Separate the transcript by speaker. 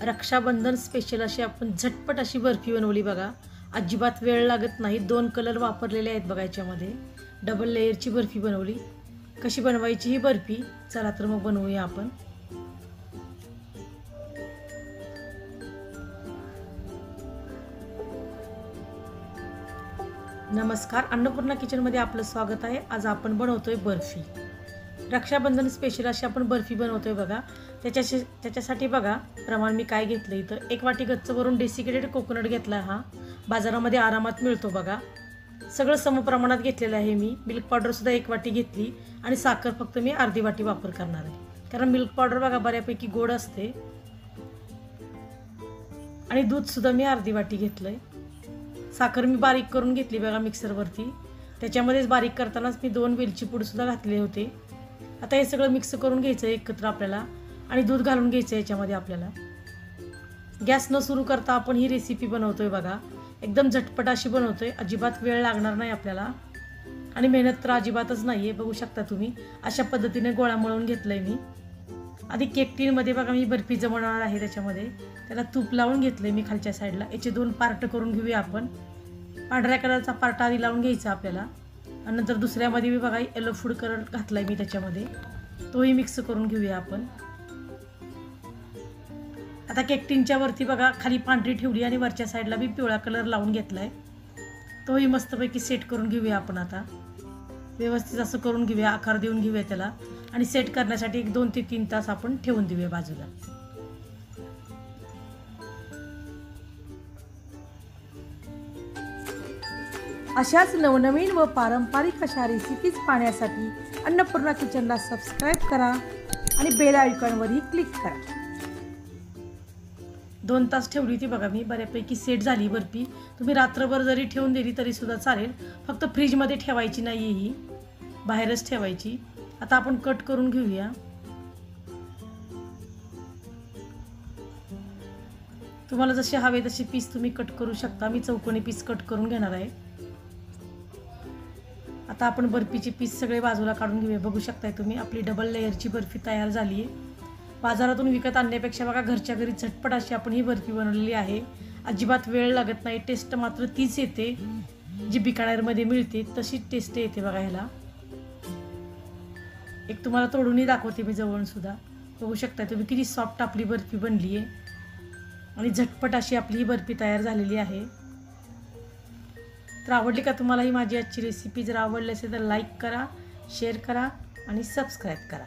Speaker 1: Rakshabandhan special अशी आपण झटपट अशी बर्फी बनवली बघा. अजिबात वेळ लागत नाही. 2 कलर वापरलेले आहेत बघा याच्यामध्ये. डबल लेयरची बर्फी बनवली. कशी बनवायची ही बर्फी, चला तर मग बनवूया आपण. नमस्कार, अन्नपूर्णा किचनमध्ये आपलं स्वागत आहे. आज आपण बनवतोय बर्फी. रक्षाबंधन स्पेशल अशी आपण बर्फी बनवतोय बघा. त्याच्यासाठी बघा प्रमाण मी काय घेतलं इथं. 1 वाटी गच्च भरून डेसिकेटेड कोकोनट घेतला. हा बाजारामध्ये आरामात मिळतो बघा. सगळं समप्रमाणात घेतलेलं आहे मी. मिल्क पावडरसुद्धा 1 वाटी घेतली आणि साखर फक्त मी अर्धी वाटी वापर करणार आहे, कारण मिल्क पावडर बघा बऱ्यापैकी गोड असते. आणि दूधसुद्धा मी अर्धी वाटी घेतलं आहे. साखर मी बारीक करून घेतली बघा मिक्सरवरती. त्याच्यामध्येच बारीक करतानाच मी 2 वेलची पूडसुद्धा घातले होते. आता हे सगळं मिक्स करून घ्यायचं एकत्र आपल्याला आणि दूध घालून घ्यायचं याच्यामध्ये आपल्याला. गॅस न सुरू करता आपण ही रेसिपी बनवतोय बघा. एकदम झटपट अशी बनवतोय. अजिबात वेळ लागणार नाही आपल्याला आणि मेहनत तर अजिबातच नाही आहे. बघू शकता तुम्ही अशा पद्धतीने गोळा मळून घेतलं आहे मी. आधी केक टीनमध्ये बघा मी बर्फी जमवणार आहे. त्याच्यामध्ये त्याला तूप लावून घेतलं आहे मी खालच्या साईडला. याचे 2 पार्ट करून घेऊया आपण. पांढऱ्या कलरचा पार्ट आधी लावून घ्यायचा आपल्याला आणि नंतर दुसऱ्यामध्ये मी बघा येलो फूड कलर घातला आहे मी त्याच्यामध्ये. तोही मिक्स करून घेऊया आपण. आता केक टीनच्या वरती बघा खाली पांढरी ठेवली आणि वरच्या साईडला मी पिवळा कलर लावून घेतला आहे. तोही मस्तपैकी सेट करून घेऊया आपण. आता व्यवस्थित असं करून घेऊया, आकार देऊन घेऊया त्याला आणि सेट करण्यासाठी 2 ते 3 तास आपण ठेवून देऊया बाजूला. अशाच नवनवीन व पारंपरिक अशा रेसिपीज पाहण्यासाठी अन्नपूर्णा किचनला सबस्क्राईब करा आणि बेल आयकॉनवरही क्लिक करा. 2 तास ठेवली ती बघा मी. बऱ्यापैकी सेट झाली बर्फी. तुम्ही रात्रभर जरी ठेवून दिली तरी सुद्धा चालेल. फक्त फ्रीजमध्ये ठेवायची नाही, ही बाहेरच ठेवायची. आता आपण कट करून घेऊया. तुम्हाला जसे हवे तसे पीस तुम्ही कट करू शकता. मी चौकोनी पीस कट करून घेणार आहे. आता आपण बर्फीचे पीस सगळे बाजूला काढून घेऊया. बघू शकताय तुम्ही आपली डबल लेयरची बर्फी तयार झाली आहे. बाजारातून विकत आणण्यापेक्षा बघा घरच्या घरी झटपट अशी आपण ही बर्फी बनवलेली आहे. अजिबात वेळ लागत नाही. टेस्ट मात्र तीच येते जी बिकानेरमध्ये मिळते, तशीच टेस्ट येते बघा ह्याला. एक तुम्हाला तोडूनही दाखवते मी जवळून सुद्धा. बघू शकता तुम्ही किती सॉफ्ट आपली बर्फी बनली आहे आणि झटपट अशी आपली ही बर्फी तयार झालेली आहे. तर आवडली का तुम्हाला ही माझी आजची रेसिपी? जर आवडली असेल तर लाईक करा, शेअर करा आणि सबस्क्राईब करा.